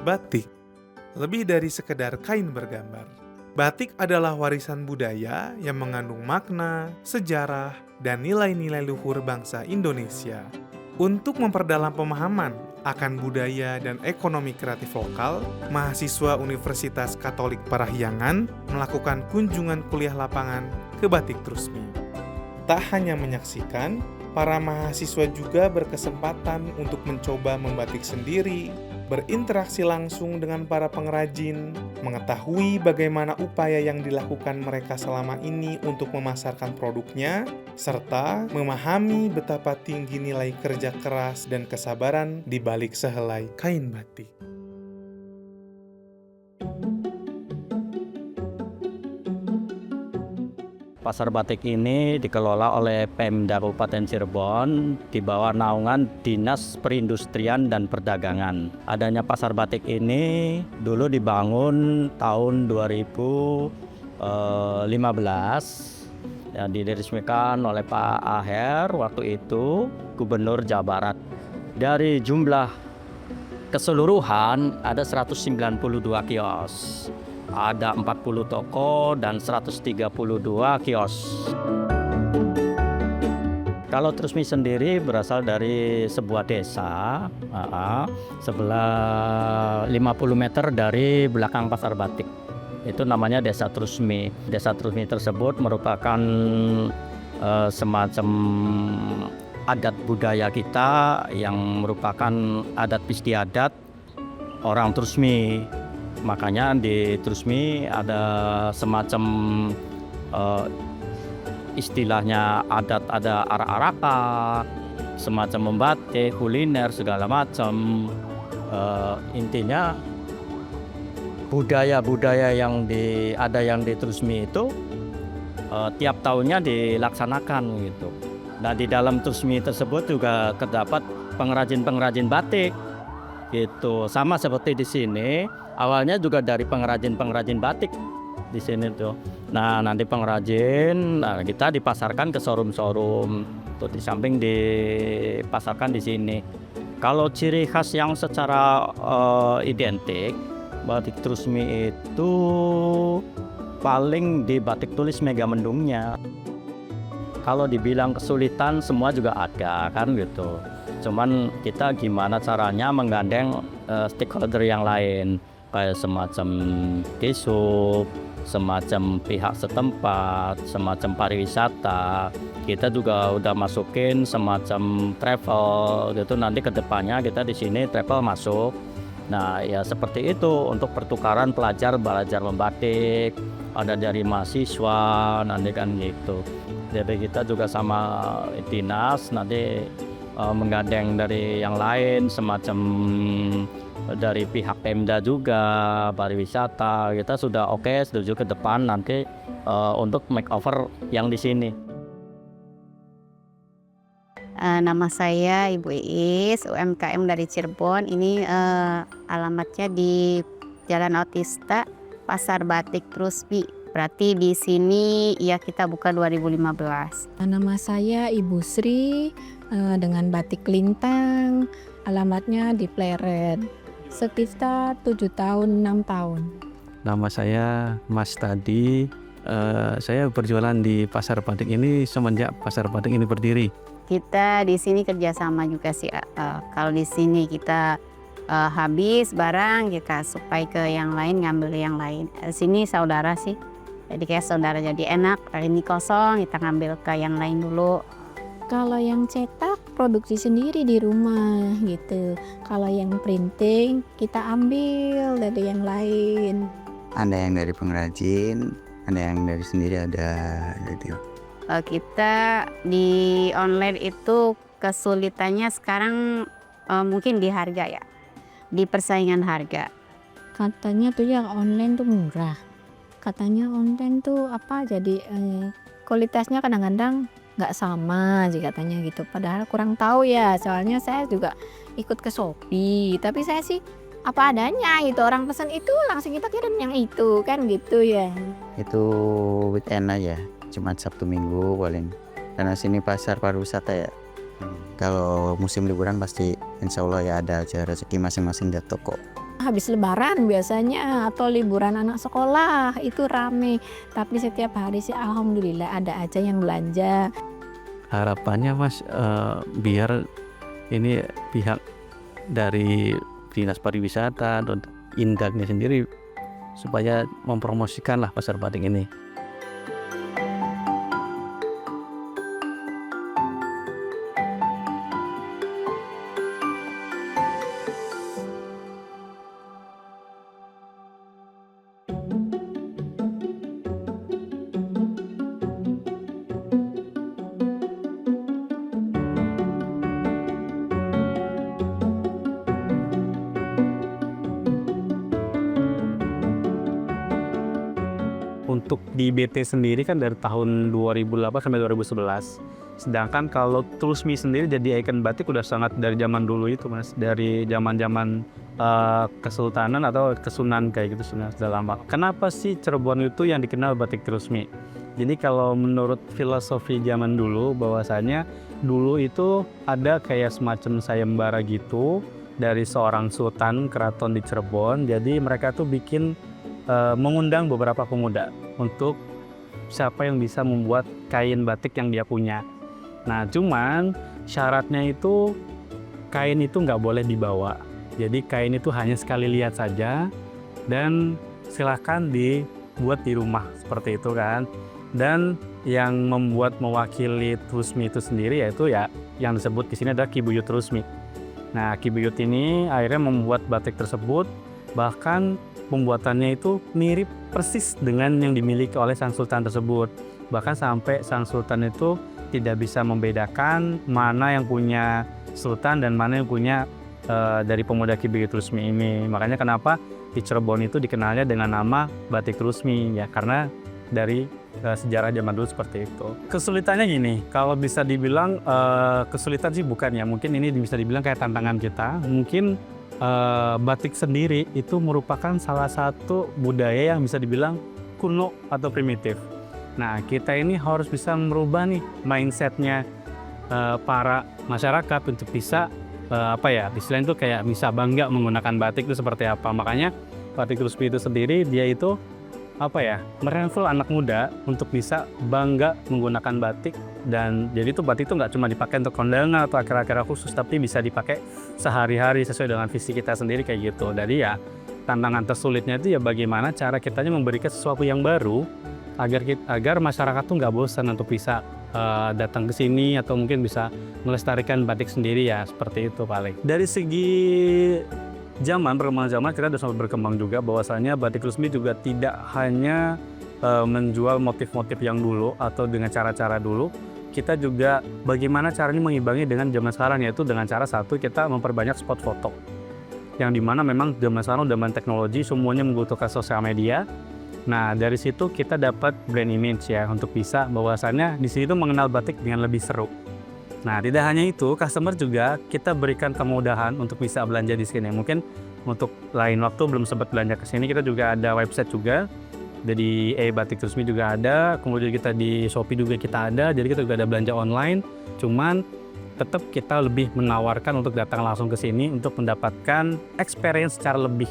Batik lebih dari sekedar kain bergambar. Batik adalah warisan budaya yang mengandung makna, sejarah, dan nilai-nilai luhur bangsa Indonesia. Untuk memperdalam pemahaman akan budaya dan ekonomi kreatif lokal, mahasiswa Universitas Katolik Parahyangan melakukan kunjungan kuliah lapangan ke Batik Trusmi. Tak hanya menyaksikan, para mahasiswa juga berkesempatan untuk mencoba membatik sendiri, berinteraksi langsung dengan para pengrajin, mengetahui bagaimana upaya yang dilakukan mereka selama ini untuk memasarkan produknya, serta memahami betapa tinggi nilai kerja keras dan kesabaran di balik sehelai kain batik. Pasar batik ini dikelola oleh Pemda Kabupaten Cirebon di bawah naungan Dinas Perindustrian dan Perdagangan. Adanya pasar batik ini dulu dibangun tahun 2015, yang diresmikan oleh Pak Aher waktu itu Gubernur Jawa Barat. Dari jumlah keseluruhan ada 192 kios. Ada 40 toko dan 132 kios. Kalau Trusmi sendiri berasal dari sebuah desa, sebelah 50 meter dari belakang pasar batik. Itu namanya Desa Trusmi. Desa Trusmi tersebut merupakan semacam adat budaya kita yang merupakan adat istiadat orang Trusmi. Makanya di Trusmi ada semacam istilahnya adat, ada arak-araka, semacam membatik, kuliner, segala macam. Intinya budaya-budaya yang ada di Trusmi itu tiap tahunnya dilaksanakan gitu. Nah di dalam Trusmi tersebut juga terdapat pengrajin-pengrajin batik gitu. Sama seperti di sini. Awalnya juga dari pengrajin-pengrajin batik di sini tuh. Nah, nanti pengrajin, kita dipasarkan ke showroom-showroom. Tuh di samping dipasarkan di sini. Kalau ciri khas yang secara identik, batik Trusmi itu paling di batik tulis Megamendungnya. Kalau dibilang kesulitan, semua juga ada kan gitu. Cuman kita gimana caranya menggandeng stakeholder yang lain. Kayak semacam Kisub, semacam pihak setempat, semacam pariwisata. Kita juga udah masukin semacam travel gitu. Nanti kedepannya kita di sini travel masuk. Nah ya seperti itu untuk pertukaran pelajar belajar membatik. Ada dari mahasiswa nanti kan gitu. Jadi kita juga sama dinas nanti menggandeng dari yang lain semacam dari pihak Pemda juga, pariwisata. Kita sudah oke, setuju ke depan nanti untuk makeover yang di sini. Nama saya Ibu Iis, UMKM dari Cirebon. Ini alamatnya di Jalan Autista, Pasar Batik Trusmi. Berarti di sini ya kita buka 2015. Nama saya Ibu Sri dengan batik lintang. Alamatnya di Pleret. Sekitar 7 tahun, 6 tahun. Nama saya Mas Tadi. Saya berjualan di pasar batik ini semenjak pasar batik ini berdiri. Kita di sini kerjasama juga sih. Kalau di sini kita habis barang, kita supply ke yang lain, ngambil yang lain. Di sini saudara sih. Jadi kayak saudara, jadi enak. Ini kosong, kita ngambil ke yang lain dulu. Kalau yang cetak produksi sendiri di rumah gitu. Kalau yang printing kita ambil dari yang lain. Ada yang dari pengrajin, ada yang dari sendiri, ada gitu. Kita di online itu kesulitannya sekarang mungkin di harga ya, di persaingan harga. Katanya tuh yang online tuh murah. Katanya online tuh apa jadi kualitasnya kadang-kadang nggak sama sih katanya gitu. Padahal kurang tahu ya, soalnya saya juga ikut ke Shopee. Tapi saya sih apa adanya gitu, orang pesan itu langsung kita kirim yang itu kan gitu ya. Itu weekend aja, cuma Sabtu Minggu paling. Karena sini pasar pariwisata ya. Kalau musim liburan pasti insya Allah ya ada aja rezeki masing-masing dari toko. Habis lebaran biasanya atau liburan anak sekolah itu rame. Tapi setiap hari sih alhamdulillah ada aja yang belanja. Harapannya Mas, biar ini pihak dari Dinas Pariwisata dan Indaknya sendiri supaya mempromosikanlah pasar batik ini. Untuk di BT sendiri kan dari tahun 2008 sampai 2011. Sedangkan kalau Trusmi sendiri jadi ikon batik udah sangat dari zaman dulu itu Mas, dari zaman-zaman Kesultanan atau Kesunan kayak gitu sudah lama. Kenapa sih Cirebon itu yang dikenal batik Trusmi? Jadi kalau menurut filosofi zaman dulu bahwasanya dulu itu ada kayak semacam sayembara gitu dari seorang sultan keraton di Cirebon. Jadi mereka tuh bikin mengundang beberapa pemuda untuk siapa yang bisa membuat kain batik yang dia punya. Nah cuman syaratnya itu kain itu nggak boleh dibawa. Jadi kain itu hanya sekali lihat saja dan silahkan dibuat di rumah seperti itu kan. Dan yang membuat mewakili Trusmi itu sendiri yaitu ya yang disebut di sini adalah Ki Buyut Trusmi. Nah Ki Buyut ini akhirnya membuat batik tersebut, bahkan pembuatannya itu mirip persis dengan yang dimiliki oleh sang sultan tersebut. Bahkan sampai sang sultan itu tidak bisa membedakan mana yang punya sultan dan mana yang punya dari pemuda Ki Buyut Trusmi ini. Makanya kenapa di Cirebon itu dikenalnya dengan nama batik Trusmi ya, karena dari sejarah zaman dulu seperti itu. Kesulitannya gini, kalau bisa dibilang kesulitan sih bukan ya, mungkin ini bisa dibilang kayak tantangan kita. Mungkin batik sendiri itu merupakan salah satu budaya yang bisa dibilang kuno atau primitif. Nah kita ini harus bisa merubah nih mindsetnya para masyarakat untuk bisa istilahnya itu kayak bisa bangga menggunakan batik itu seperti apa. Makanya batik Trusmi itu sendiri dia itu merangkul anak muda untuk bisa bangga menggunakan batik. Dan jadi itu batik itu nggak cuma dipakai untuk kondangan atau acara-acara khusus, tapi bisa dipakai sehari-hari sesuai dengan visi kita sendiri kayak gitu. Jadi ya tantangan tersulitnya itu ya bagaimana cara kitanya memberikan sesuatu yang baru agar masyarakat tuh nggak bosan untuk bisa datang ke sini atau mungkin bisa melestarikan batik sendiri ya, seperti itu paling. Dari segi perkembangan zaman kita sudah sangat berkembang juga, bahwasanya batik Trusmi juga tidak hanya menjual motif-motif yang dulu atau dengan cara-cara dulu. Kita juga bagaimana caranya mengimbangi dengan zaman sekarang, yaitu dengan cara satu kita memperbanyak spot foto. Yang dimana memang zaman sekarang zaman teknologi semuanya membutuhkan sosial media. Nah dari situ kita dapat brand image ya untuk bisa bahwasannya di sini tuh mengenal batik dengan lebih seru. Nah tidak hanya itu, customer juga kita berikan kemudahan untuk bisa belanja di sini. Mungkin untuk lain waktu belum sempat belanja ke sini, kita juga ada website juga. Jadi Batik Trusmi juga ada, kemudian kita di Shopee juga kita ada. Jadi kita juga ada belanja online. Cuman tetap kita lebih menawarkan untuk datang langsung ke sini untuk mendapatkan experience secara lebih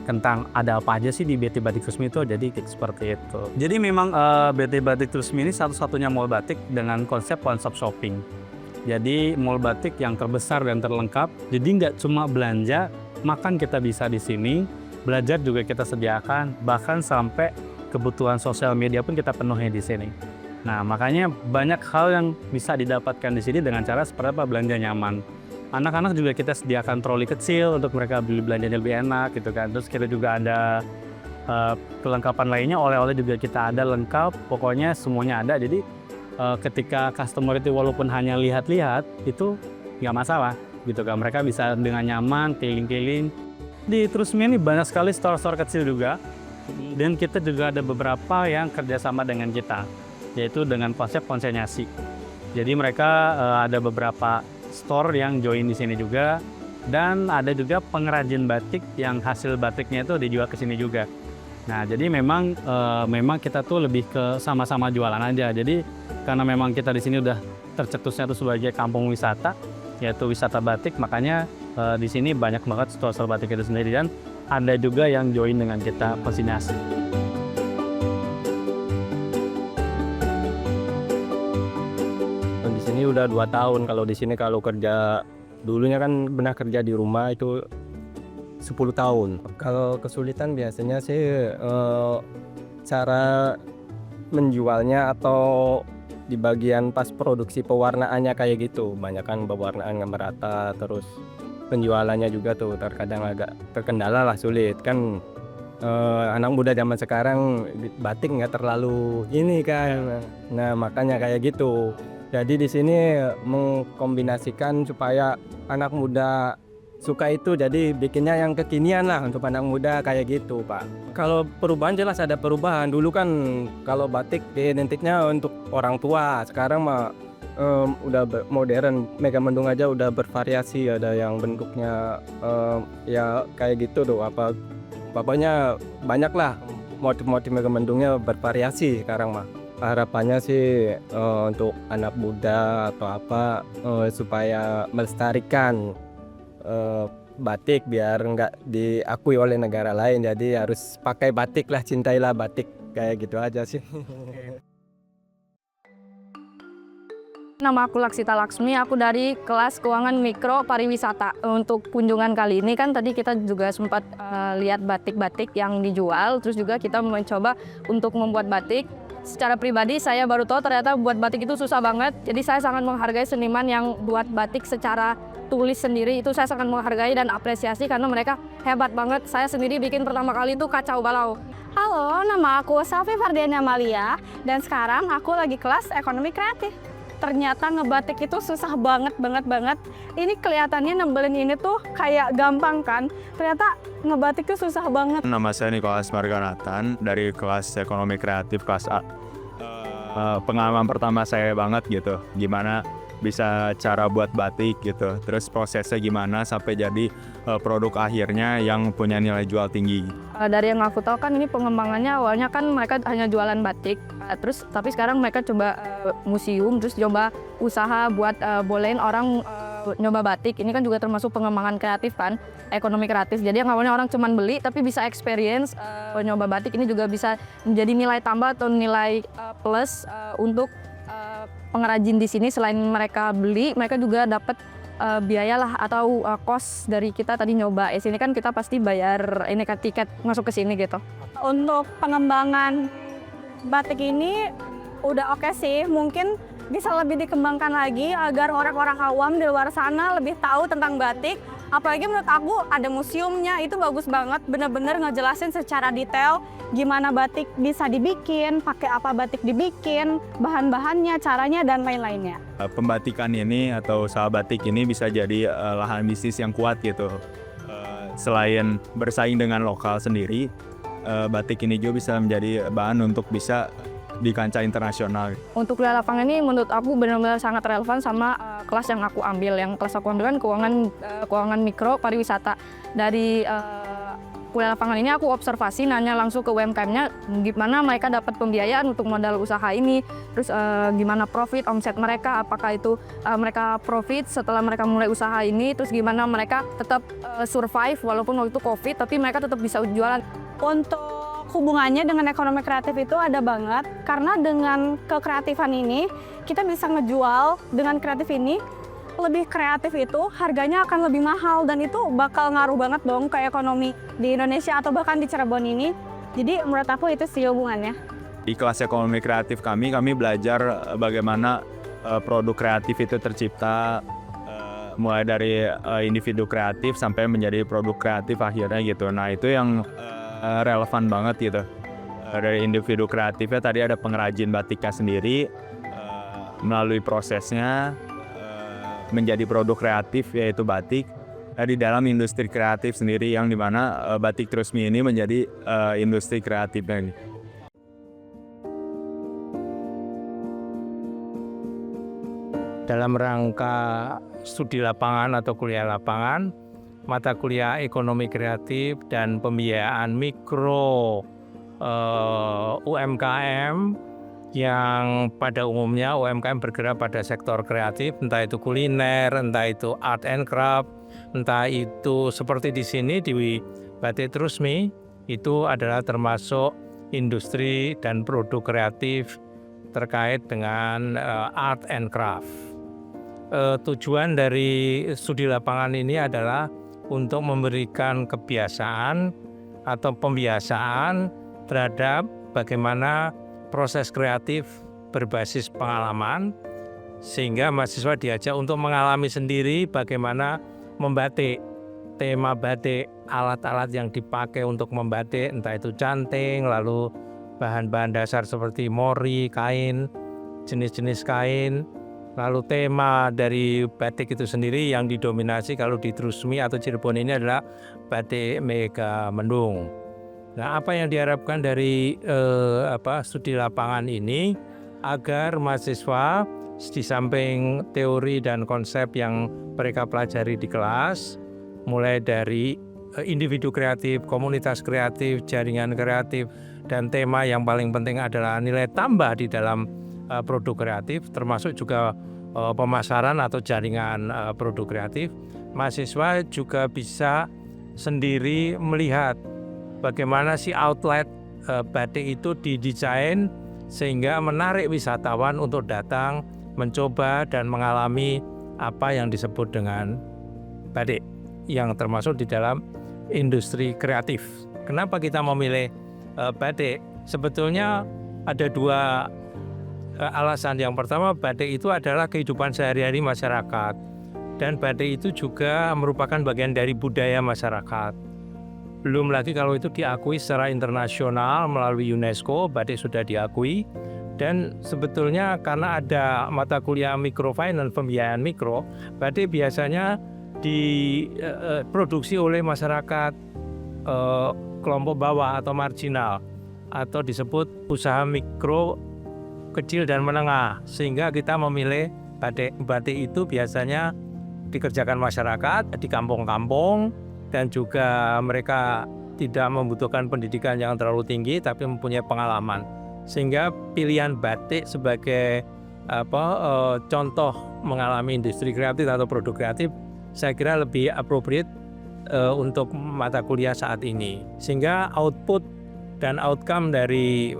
tentang ada apa aja sih di BT Batik Trusmi itu. Jadi seperti itu. Jadi memang BT Batik Trusmi ini satu-satunya mall batik dengan konsep one stop shopping. Jadi mall batik yang terbesar dan terlengkap. Jadi nggak cuma belanja, makan kita bisa di sini, belajar juga kita sediakan, bahkan sampai kebutuhan sosial media pun kita penuhi di sini. Nah, makanya banyak hal yang bisa didapatkan di sini dengan cara seperti apa, belanja nyaman. Anak-anak juga kita sediakan troli kecil untuk mereka beli belanjanya lebih enak gitu kan. Terus kita juga ada kelengkapan lainnya, oleh-oleh juga kita ada lengkap, pokoknya semuanya ada. Jadi ketika customer itu walaupun hanya lihat-lihat itu nggak masalah gitu kan, mereka bisa dengan nyaman keliling-keliling. Di Trusmi ini banyak sekali store-store kecil juga, dan kita juga ada beberapa yang kerjasama dengan kita, yaitu dengan konsep konsinyasi. Jadi mereka ada beberapa store yang join di sini juga, dan ada juga pengrajin batik yang hasil batiknya itu dijual ke sini juga. Nah jadi memang kita tuh lebih ke sama-sama jualan aja. Jadi karena memang kita di sini udah tercetusnya tuh sebagai kampung wisata, yaitu wisata batik, makanya di sini banyak banget store-store batik itu sendiri. Dan ada juga yang join dengan kita vaksinasi. Di sini udah 2 tahun. Kalau di sini kalau kerja dulunya kan pernah kerja di rumah itu 10 tahun. Kalau kesulitan biasanya sih cara menjualnya atau di bagian pas produksi pewarnaannya kayak gitu. Banyak kan pewarnaan nggak merata, terus penjualannya juga tuh terkadang agak terkendala lah, sulit kan. Anak muda zaman sekarang batik nggak terlalu ini kan. Nah makanya kayak gitu. Jadi di sini mengkombinasikan supaya anak muda suka itu, jadi bikinnya yang kekinian lah untuk anak muda kayak gitu Pak. Kalau perubahan jelas ada perubahan. Dulu kan kalau batik identiknya untuk orang tua, sekarang mah udah modern. Megamendung aja udah bervariasi, ada yang bentuknya ya kayak gitu tuh, pokoknya banyak lah motif-motif Megamendungnya bervariasi sekarang mah. Harapannya sih untuk anak muda atau apa supaya melestarikan batik biar nggak diakui oleh negara lain, jadi harus pakai batik lah, cintailah batik, kayak gitu aja sih. Nama aku Laksita Laksmi, aku dari kelas keuangan mikro pariwisata. Untuk kunjungan kali ini kan tadi kita juga sempat lihat batik-batik yang dijual, terus juga kita mencoba untuk membuat batik. Secara pribadi saya baru tahu ternyata buat batik itu susah banget, jadi saya sangat menghargai seniman yang buat batik secara tulis sendiri. Itu saya sangat menghargai dan apresiasi karena mereka hebat banget. Saya sendiri bikin pertama kali itu kacau balau. Halo, nama aku Safi Fardiana Amalia dan sekarang aku lagi kelas ekonomi kreatif. Ternyata ngebatik itu susah banget. Ini kelihatannya nembelin ini tuh kayak gampang kan, ternyata ngebatik tuh susah banget. Nama saya Nikolas Marganathan dari kelas ekonomi kreatif kelas A. Pengalaman pertama saya banget gitu, gimana bisa cara buat batik gitu, terus prosesnya gimana sampai jadi produk akhirnya yang punya nilai jual tinggi. Dari yang aku tahu kan ini pengembangannya awalnya kan mereka hanya jualan batik, terus tapi sekarang mereka coba museum, terus coba usaha buat bolehin orang nyoba batik. Ini kan juga termasuk pengembangan kreatif kan, ekonomi kreatif. Jadi yang awalnya orang cuman beli tapi bisa experience nyoba batik, ini juga bisa menjadi nilai tambah atau nilai plus untuk pengrajin di sini. Selain mereka beli, mereka juga dapat biaya lah atau kos dari kita tadi nyoba. Sini kan kita pasti bayar ini kan tiket masuk ke sini gitu. Untuk pengembangan batik ini udah oke sih, mungkin bisa lebih dikembangkan lagi agar orang-orang awam di luar sana lebih tahu tentang batik. Apalagi menurut aku ada museumnya, itu bagus banget, bener-bener ngejelasin secara detail gimana batik bisa dibikin, pakai apa batik dibikin, bahan-bahannya, caranya, dan lain-lainnya. Pembatikan ini atau usaha batik ini bisa jadi lahan bisnis yang kuat gitu. Selain bersaing dengan lokal sendiri, batik ini juga bisa menjadi bahan untuk bisa di kancah internasional. Untuk kuliah lapangan ini menurut aku benar-benar sangat relevan sama kelas yang aku ambil. Yang kelas aku ambil kan keuangan mikro pariwisata. Dari kuliah lapangan ini aku observasi, nanya langsung ke UMKM-nya gimana mereka dapat pembiayaan untuk modal usaha ini, terus gimana profit omset mereka, apakah itu mereka profit setelah mereka mulai usaha ini, terus gimana mereka tetap survive walaupun waktu itu COVID tapi mereka tetap bisa jualan. Untuk hubungannya dengan ekonomi kreatif itu ada banget, karena dengan kekreatifan ini kita bisa ngejual. Dengan kreatif ini lebih kreatif itu harganya akan lebih mahal, dan itu bakal ngaruh banget dong ke ekonomi di Indonesia atau bahkan di Cirebon ini. Jadi menurut aku itu sih hubungannya. Di kelas ekonomi kreatif kami belajar bagaimana produk kreatif itu tercipta, mulai dari individu kreatif sampai menjadi produk kreatif akhirnya gitu. Nah itu yang relevan banget gitu. Dari individu kreatifnya tadi ada pengrajin batiknya sendiri, melalui prosesnya menjadi produk kreatif yaitu batik. Di dalam industri kreatif sendiri yang dimana Batik Trusmi ini menjadi industri kreatifnya. Dalam rangka studi lapangan atau kuliah lapangan, mata kuliah ekonomi kreatif dan pembiayaan mikro UMKM yang pada umumnya UMKM bergerak pada sektor kreatif, entah itu kuliner, entah itu art and craft, entah itu seperti di sini di Batik Trusmi itu adalah termasuk industri dan produk kreatif terkait dengan art and craft. Tujuan dari studi lapangan ini adalah untuk memberikan kebiasaan atau pembiasaan terhadap bagaimana proses kreatif berbasis pengalaman, sehingga mahasiswa diajak untuk mengalami sendiri bagaimana membatik, tema batik, alat-alat yang dipakai untuk membatik, entah itu canting, lalu bahan-bahan dasar seperti mori, kain, jenis-jenis kain, lalu tema dari batik itu sendiri yang didominasi kalau di Trusmi atau Cirebon ini adalah batik Megamendung. Nah, apa yang diharapkan dari studi lapangan ini agar mahasiswa di samping teori dan konsep yang mereka pelajari di kelas, mulai dari individu kreatif, komunitas kreatif, jaringan kreatif, dan tema yang paling penting adalah nilai tambah di dalam produk kreatif, termasuk juga pemasaran atau jaringan produk kreatif. Mahasiswa juga bisa sendiri melihat bagaimana si outlet batik itu didesain sehingga menarik wisatawan untuk datang, mencoba dan mengalami apa yang disebut dengan batik yang termasuk di dalam industri kreatif. Kenapa kita memilih batik? Sebetulnya ada dua alasan. Yang pertama, batik itu adalah kehidupan sehari-hari masyarakat, dan batik itu juga merupakan bagian dari budaya masyarakat. Belum lagi kalau itu diakui secara internasional melalui UNESCO, batik sudah diakui. Dan sebetulnya karena ada mata kuliah microfinance, pembiayaan mikro, batik biasanya diproduksi oleh masyarakat kelompok bawah atau marginal, atau disebut usaha mikro, kecil dan menengah, sehingga kita memilih batik. Batik itu biasanya dikerjakan masyarakat di kampung-kampung, dan juga mereka tidak membutuhkan pendidikan yang terlalu tinggi tapi mempunyai pengalaman, sehingga pilihan batik sebagai contoh mengalami industri kreatif atau produk kreatif saya kira lebih appropriate untuk mata kuliah saat ini, sehingga output dan outcome dari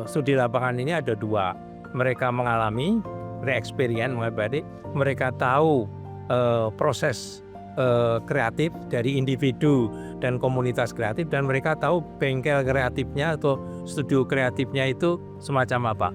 studi lapangan ini ada dua. Mereka mengalami re-experience mengenai batik, mereka tahu proses kreatif dari individu dan komunitas kreatif, dan mereka tahu bengkel kreatifnya atau studio kreatifnya itu semacam apa.